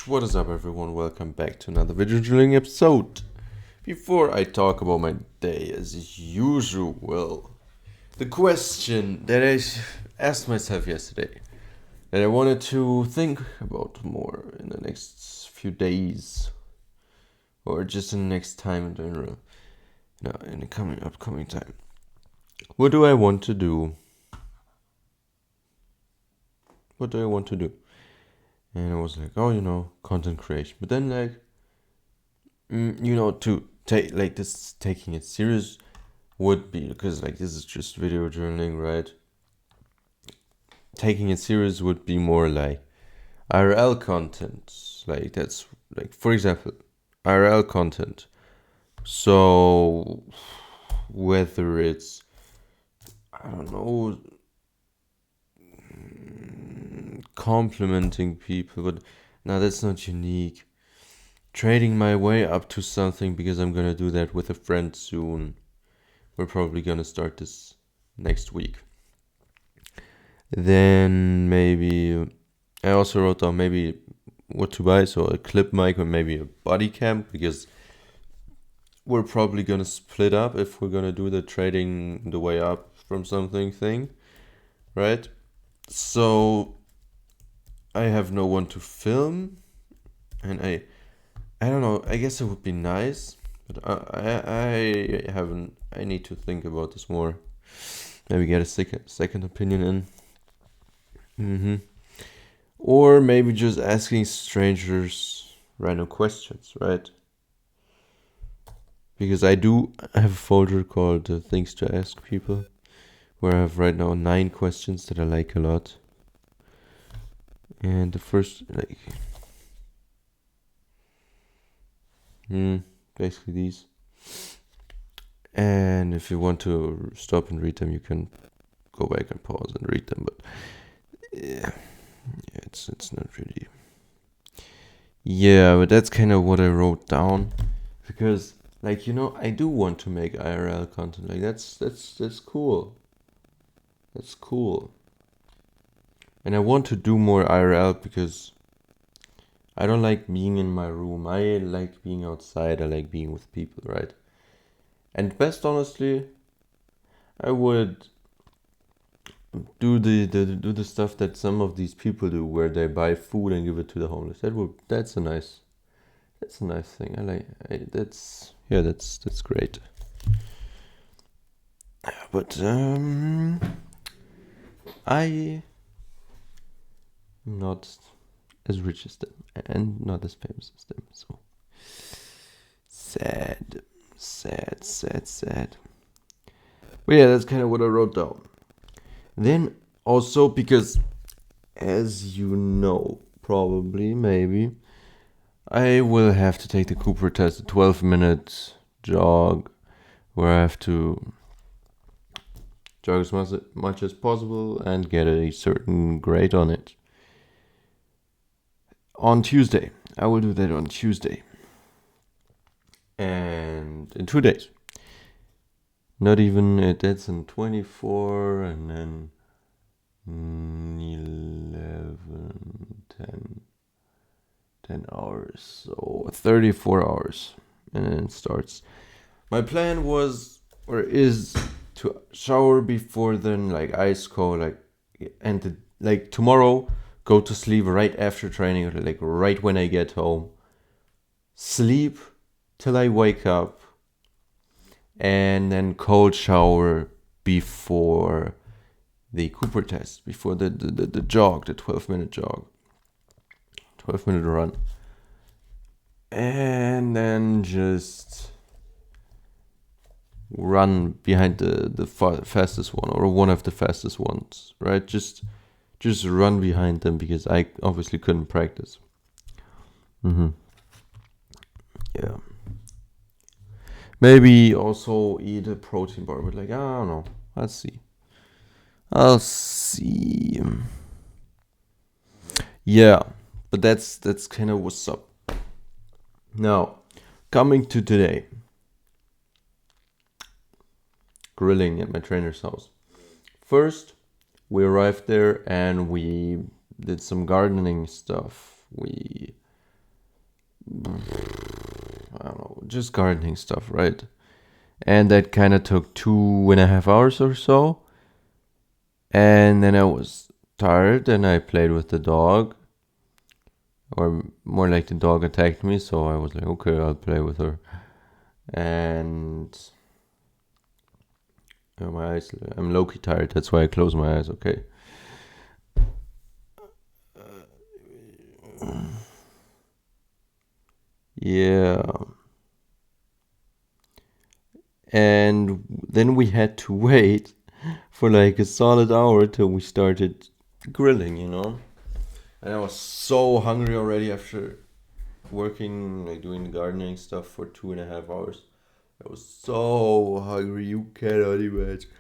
What is up, everyone? Welcome back to another video drilling episode. Before I talk about my day, as usual, the question that I asked myself yesterday, that I wanted to think about more in the next few days, or just in the next time in general, in the upcoming time. What do I want to do? What do I want to do? And I was like, content creation. But then, to take taking it serious would be, because this is just video journaling, right? Taking it serious would be more like IRL content. That's for example, IRL content. So whether it's, I don't know, complimenting people, but no, that's not unique. Trading my way up to something, because I'm gonna do that with a friend soon. We're probably gonna start this next week. Then maybe I also wrote down maybe what to buy, so a clip mic or maybe a body cam, because we're probably gonna split up if we're gonna do the trading the way up from something thing, right? So I have no one to film, and I don't know. I guess it would be nice, but I haven't. I need to think about this more. Maybe get a second opinion in. Or maybe just asking strangers random questions, right? Because I do have a folder called Things to Ask People, where I have right now 9 questions that I like a lot. And the first, basically these. And if you want to stop and read them, you can go back and pause and read them. But yeah, it's not really. Yeah, but that's kind of what I wrote down, because I do want to make IRL content. That's cool. That's cool. And I want to do more IRL because I don't like being in my room. I like being outside. I like being with people, right? And best honestly, I would do the stuff that some of these people do, where they buy food and give it to the homeless. That's a nice thing. That's great. But I am not as rich as them and not as famous as them. So sad. But yeah, that's kind of what I wrote down. Then also, because as you know, probably, maybe, I will have to take the Cooper test, a 12-minute jog, where I have to jog as much as possible and get a certain grade on it. On Tuesday. I will do that on Tuesday. And in 2 days. Not even, that's in 24, and then 11, 10 hours. So 34 hours. And then it starts. My plan is to shower before then, ice cold, and tomorrow go to sleep right after training, or right when I get home. Sleep till I wake up, and then cold shower before the Cooper test, before the jog, the 12-minute jog, 12-minute run, and then just run behind the fastest one, or one of the fastest ones, right? Just run behind them, because I obviously couldn't practice. Yeah. Maybe also eat a protein bar, but I don't know. I'll see. Yeah, but that's kind of what's up. Now, coming to today. Grilling at my trainer's house. First, we arrived there and we did some gardening stuff. We I don't know, just gardening stuff, right? And that kind of took 2.5 hours or so. And then I was tired and I played with the dog. Or more like the dog attacked me, so I was like, okay, I'll play with her. And my eyes, I'm low-key tired, that's why I close my eyes, okay? Yeah. And then we had to wait for like a solid hour till we started grilling, you know? And I was so hungry already after working, like doing the gardening stuff for 2.5 hours. I was so hungry, you cannot imagine.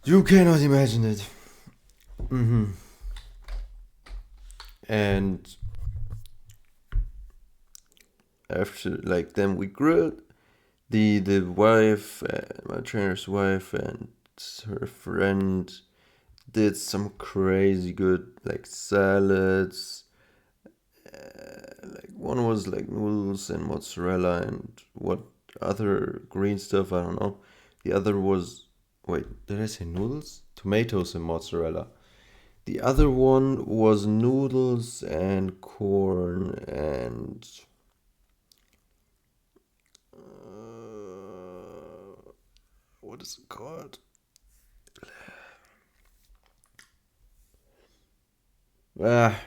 You cannot imagine it. And after, like, then we grilled. The wife, my trainer's wife, and her friend did some crazy good like salads. Like one was like noodles and mozzarella and what other green stuff, I don't know. The other was, wait, did I say noodles? Tomatoes and mozzarella. The other one was noodles and corn and what is it called?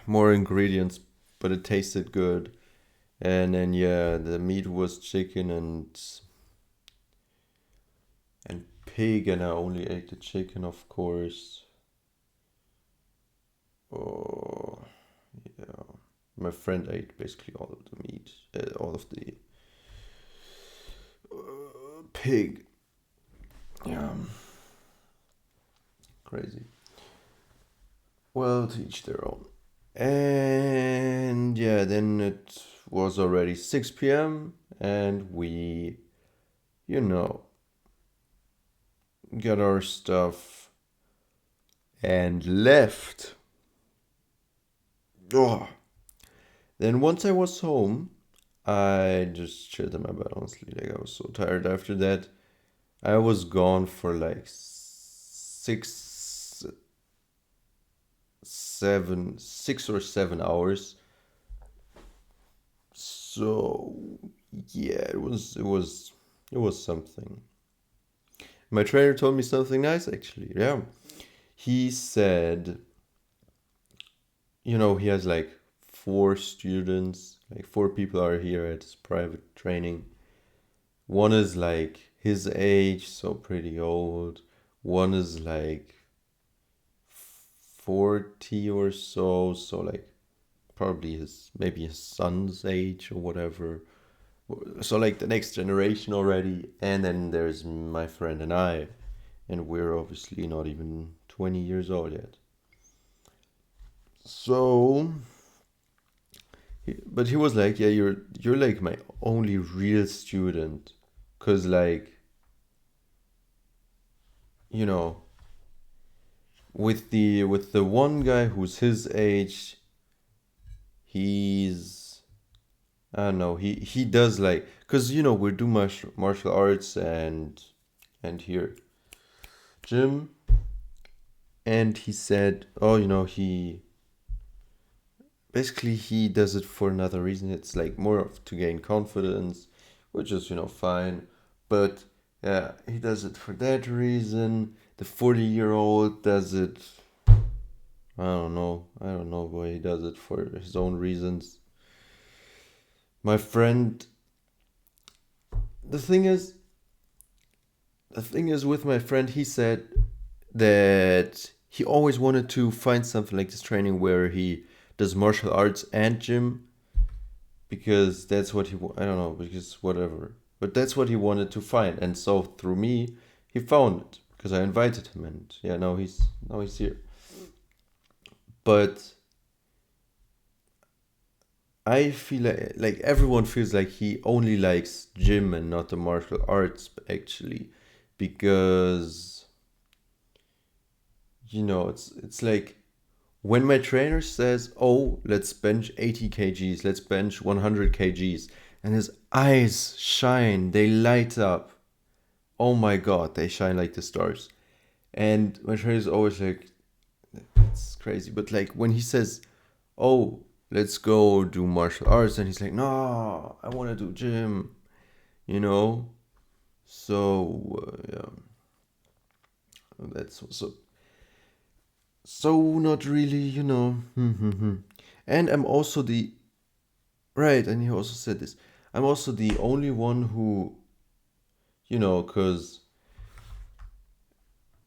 More ingredients, but it tasted good. And then yeah, the meat was chicken and pig, and I only ate the chicken, of course. Oh, yeah. My friend ate basically all of the meat, all of the pig. Yeah, crazy. Well, to each their own. And yeah, then it was already 6 p.m. and we, you know, got our stuff and left. Oh. Then once I was home, I just chilled in my bed, honestly. Like, I was so tired after that. I was gone for like 6 or 7 hours. So yeah, it was something. My trainer told me something nice actually. Yeah. He said, he has like 4 students, like 4 people are here at his private training. One is like his age, so pretty old. One is like 40 or so like probably maybe his son's age or whatever. So like the next generation already. And then there's my friend and I, and we're obviously not even 20 years old yet. So, but he was like, yeah, you're like my only real student, cause like, you know, with the one guy who's his age, he's, I don't know, he does like, cause we do martial arts and here gym, and he said, oh, he basically he does it for another reason. It's like more of to gain confidence, which is fine, but yeah, he does it for that reason. The 40-year-old does it. I don't know why he does it for his own reasons. My friend, the thing is, with my friend, he said that he always wanted to find something like this training where he does martial arts and gym, because that's what I don't know, because whatever, but that's what he wanted to find. And so through me he found it, because I invited him, and yeah, now he's here. But I feel like everyone feels like he only likes gym and not the martial arts, actually, because it's like, when my trainer says, "Oh, let's bench 80 kgs, let's bench 100 kgs," and his eyes shine, they light up. Oh my god, they shine like the stars. And my trainer's always like, it's crazy. But like when he says, "Oh, let's go do martial arts," and he's like, "No, I want to do gym," you know. So yeah, that's so not really, you know. And I'm also the right, and he also said this. I'm also the only one who, you know, because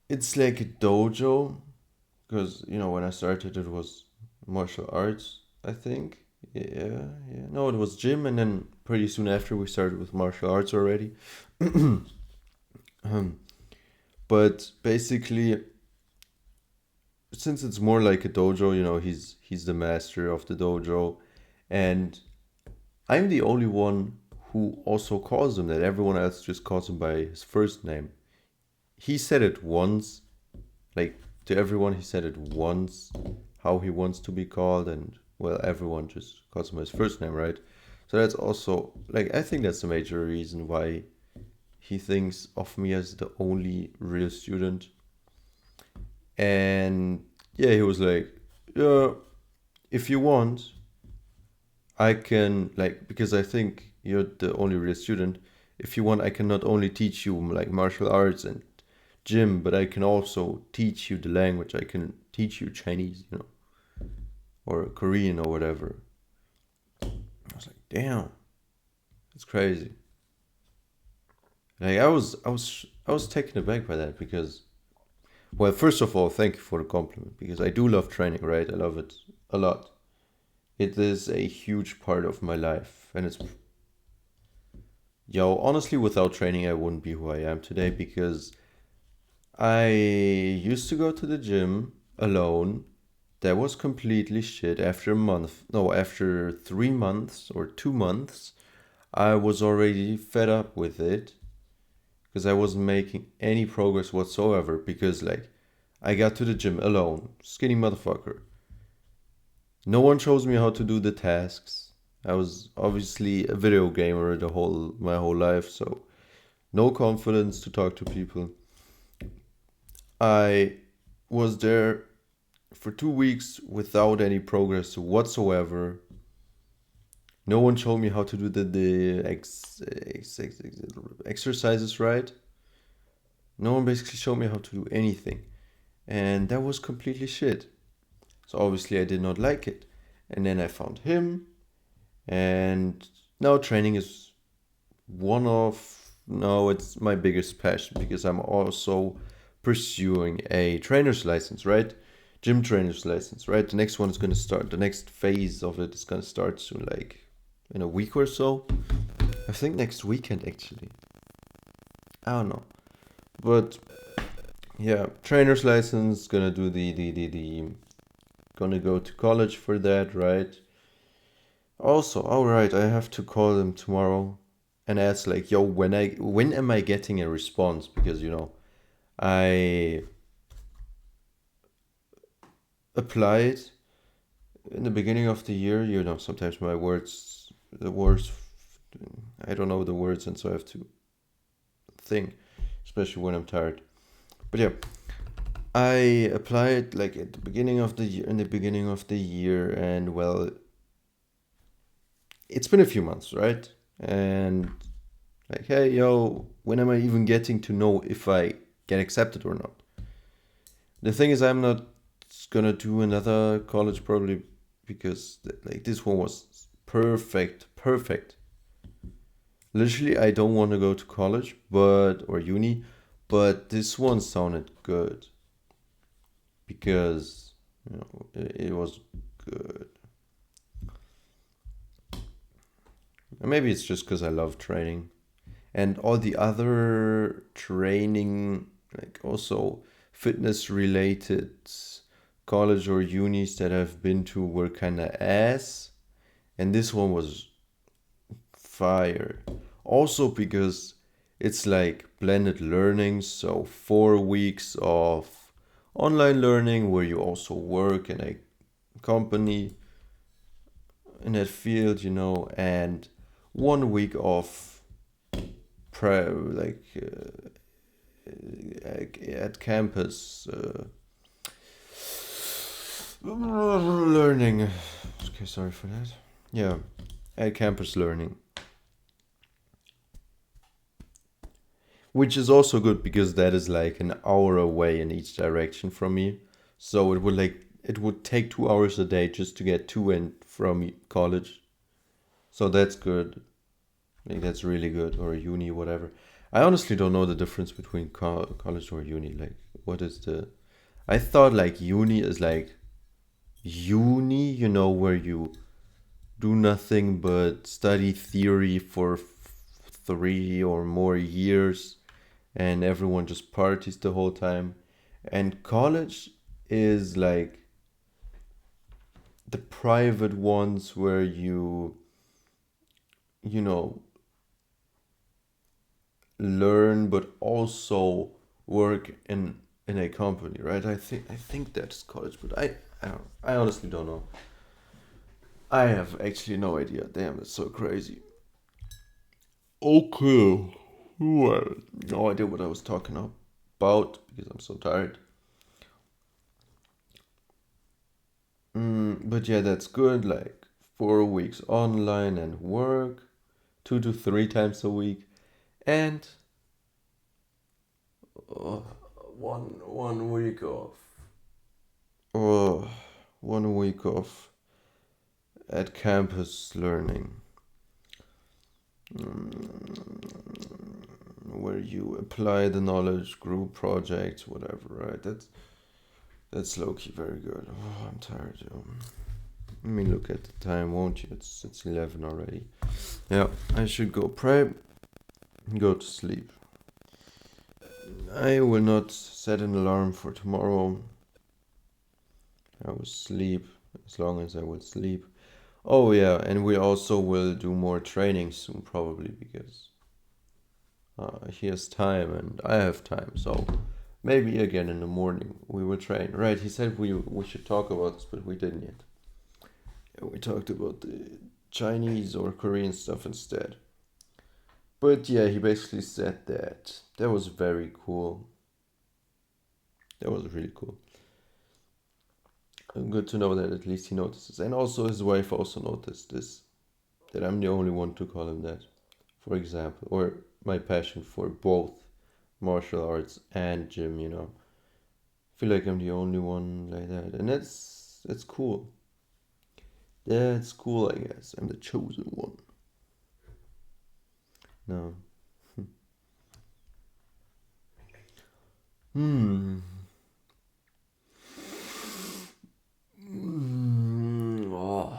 it's like a dojo. Because you know when I started, it was martial arts, I think. Yeah. No, it was gym, and then pretty soon after we started with martial arts already. Um, but basically, since it's more like a dojo, you know, he's the master of the dojo, and I'm the only one who also calls him that. Everyone else just calls him by his first name. He said it once, like to everyone, he said it once, how he wants to be called, and well, everyone just calls him by his first name, right? So that's also like I think that's the major reason why he thinks of me as the only real student. And yeah, he was like, yeah, if you want, I can like because I think you're the only real student. If you want, I can not only teach you like martial arts and gym, but I can also teach you the language. I can teach you Chinese, you know, or Korean or whatever. I was like, damn, it's crazy. Like I was taken aback by that because, well, first of all, thank you for the compliment because I do love training, right? I love it a lot. It is a huge part of my life, and it's yo. Honestly, without training, I wouldn't be who I am today because I used to go to the gym alone. That was completely shit. After a month, no, after 3 months or 2 months, I was already fed up with it because I wasn't making any progress whatsoever. Because, like, I got to the gym alone, skinny motherfucker. No one shows me how to do the tasks. I was obviously a video gamer my whole life, so no confidence to talk to people. I was there for 2 weeks without any progress whatsoever. No one showed me how to do the exercises right. No one basically showed me how to do anything. And that was completely shit. So obviously I did not like it. And then I found him. And now training is no, it's my biggest passion because I'm also pursuing a trainer's license, right? Gym trainer's license, right? The next one is going to start. The next phase of it is going to start soon, like in a week or so. I think next weekend, actually. I don't know. But yeah, trainer's license, gonna do the gonna go to college for that, right? Also, all right, I have to call them tomorrow and ask like, yo, when am I getting a response? Because you know, I applied in the beginning of the year. You know, sometimes the words, I don't know the words, and so I have to think, especially when I'm tired. But yeah, I applied like at the beginning of the year, in the beginning of the year, and well, it's been a few months, right? And like, hey, yo, when am I even getting to know if I get accepted or not? The thing is, I'm not gonna do another college probably because like this one was perfect. Literally, I don't want to go to college, but or uni, but this one sounded good because you know it was good. And maybe it's just because I love training and all the other training, like also fitness related college or unis that I've been to were kind of ass, and this one was fire. Also because it's like blended learning, so 4 weeks of online learning where you also work and I company in that field, and 1 week of like at campus learning. Okay, sorry for that. Yeah, at campus learning, which is also good because that is like an hour away in each direction from me. So it would take 2 hours a day just to get to and from college. So that's good. Like that's really good, or uni, whatever. I honestly don't know the difference between college or uni. Like, what is the? I thought like uni is like uni, where you do nothing but study theory for 3 or more years, and everyone just parties the whole time. And college is like the private ones where you know, learn but also work in a company, right? I think that's college, but I honestly don't know. I have actually no idea. Damn, that's so crazy. Okay. Well, no idea what I was talking about because I'm so tired. But yeah, that's good. Like 4 weeks online and work, 2 to 3 times a week, and uh, one week off. Uh, 1 week off at campus learning, where you apply the knowledge, group projects, whatever. Right? That's low key very good. Oh, I'm tired. Let me look at the time, won't you? It's 11 already. Yeah, I should go pray, go to sleep. I will not set an alarm for tomorrow. I will sleep as long as I will sleep. Oh yeah, and we also will do more training soon, probably because he has time and I have time. So maybe again in the morning we will train. Right? He said we should talk about this, but we didn't yet. We talked about the Chinese or Korean stuff instead. But yeah, he basically said that. That was very cool. That was really cool. Good to know that at least he notices. And also his wife also noticed this. That I'm the only one to call him that. For example. Or my passion for both martial arts and gym. I feel like I'm the only one like that. And that's cool. That's cool, I guess. I'm the chosen one. No. Hmm. Oh.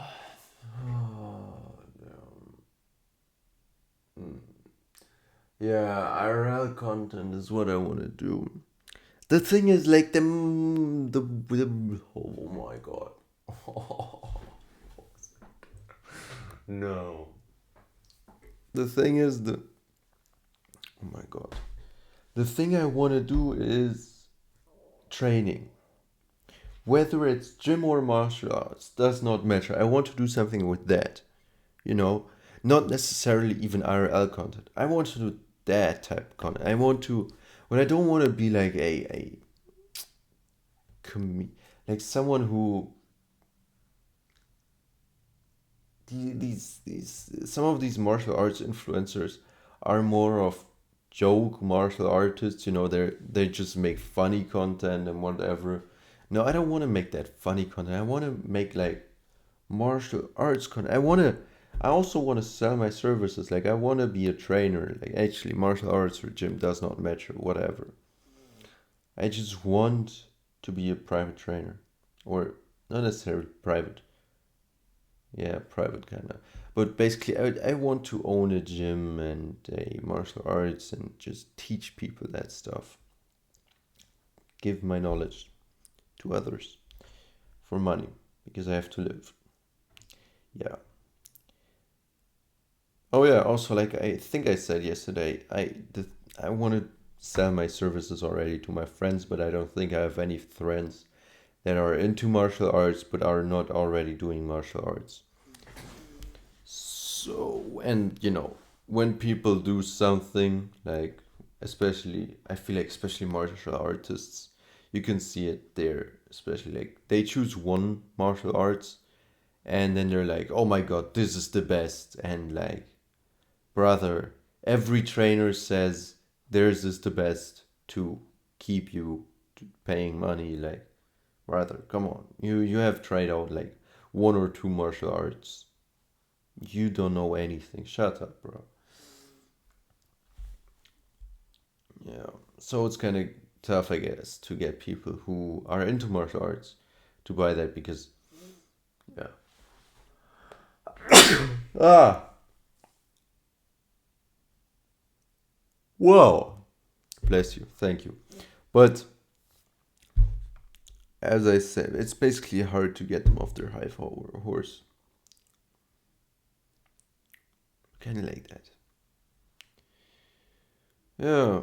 Yeah, IRL content is what I want to do. The thing is, like the oh my god, no. The thing is oh my god. The thing I want to do is training. Whether it's gym or martial arts does not matter. I want to do something with that. You know, not necessarily even IRL content. I want to do that type of content. I want to, but I don't want to be like a like someone who these some of these martial arts influencers are more of joke martial artists. They just make funny content and whatever. No, I don't want to make that funny content. I want to make like martial arts content. I also want to sell my services. Like I want to be a trainer. Like actually, martial arts or gym does not matter. Whatever. I just want to be a private trainer, or not necessarily private. Yeah, private kind of. But basically, I want to own a gym and a martial arts and just teach people that stuff. Give my knowledge to others for money because I have to live. Yeah. Oh yeah. Also, like I think I said yesterday, I want to sell my services already to my friends, but I don't think I have any friends that are into martial arts but are not already doing martial arts. So, and when people do something like, especially, I feel like, especially martial artists, you can see it there, especially like they choose one martial arts and then they're like, oh my god, this is the best. And like, brother, every trainer says theirs is the best to keep you paying money. Like, brother, come on. You have tried out like one or two martial arts. You don't know anything. Shut up, bro. Yeah. So it's kind of tough, I guess, to get people who are into martial arts to buy that because, yeah. Ah, whoa. Bless you. Thank you. But as I said, it's basically hard to get them off their high horse. Kind of like that. Yeah.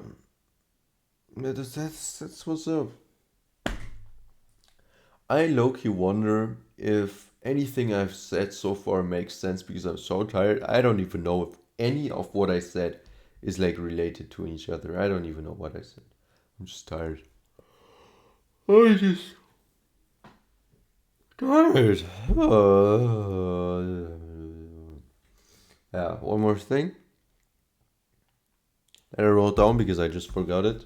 That's what's up. I low-key wonder if anything I've said so far makes sense because I'm so tired. I don't even know if any of what I said is like related to each other. I don't even know what I said. I'm just tired. I'm just tired. Yeah, one more thing that I wrote down because I just forgot it.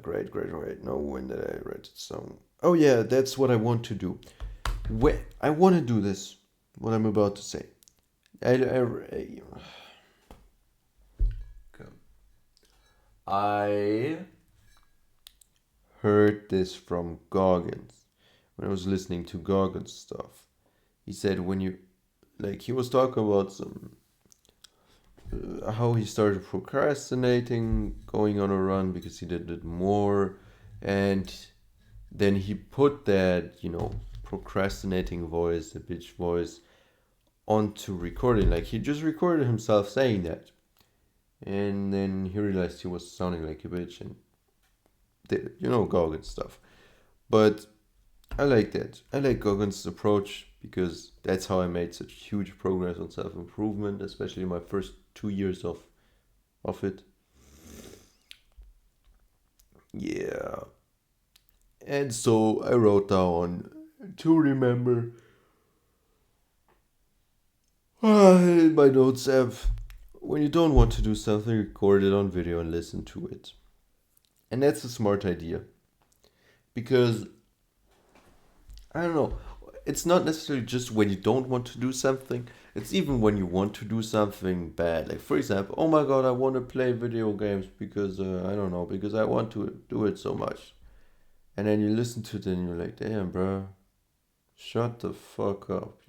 Great. No, when did I write it down? Oh yeah, that's what I want to do. I want to do this. What I'm about to say. I heard this from Goggins when I was listening to Goggins stuff. He said when you, like, he was talking about some how he started procrastinating going on a run because he did it more, and then he put that procrastinating voice, the bitch voice, onto recording. Like he just recorded himself saying that, and then he realized he was sounding like a bitch and did Goggins stuff. But I like that. I like Goggins' approach because that's how I made such huge progress on self improvement, especially in my first 2 years of it. Yeah. And so I wrote down to remember in my notes app, when you don't want to do something, record it on video and listen to it. And that's a smart idea. Because, I don't know, it's not necessarily just when you don't want to do something, it's even when you want to do something bad. Like, for example, oh my god, I want to play video games because, I don't know, because I want to do it so much. And then you listen to it and you're like, damn, bro, shut the fuck up.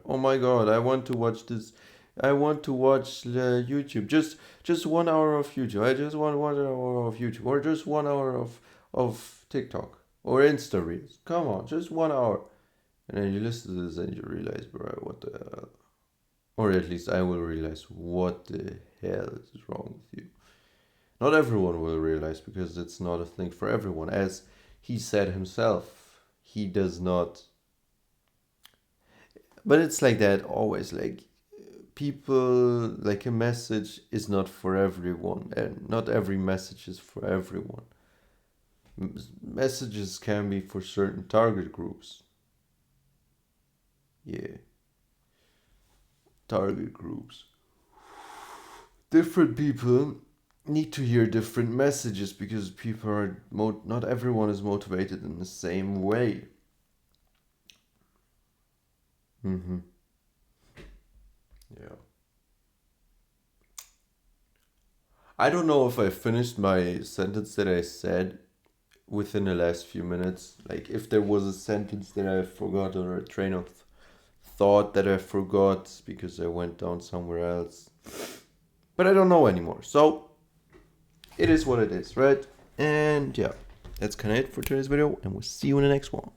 Oh my god, I want to watch this. I want to watch YouTube. Just 1 hour of YouTube. I just want 1 hour of YouTube, or just 1 hour of TikTok or Insta Reels. Come on, just 1 hour. And then you listen to this and you realize, bro, what the hell? Or at least I will realize what the hell is wrong with you. Not everyone will realize because it's not a thing for everyone. As he said himself, he does not. But it's like that always. Like, people, like, a message is not for everyone, and not every message is for everyone. Messages can be for certain target groups. Yeah, target groups. Different people need to hear different messages because people are not everyone is motivated in the same way. Mm-hmm. Yeah. I don't know if I finished my sentence that I said within the last few minutes. Like, if there was a sentence that I forgot or a train of thought that I forgot because I went down somewhere else. But I don't know anymore. So, it is what it is, right? And yeah, that's kind of it for today's video, and we'll see you in the next one.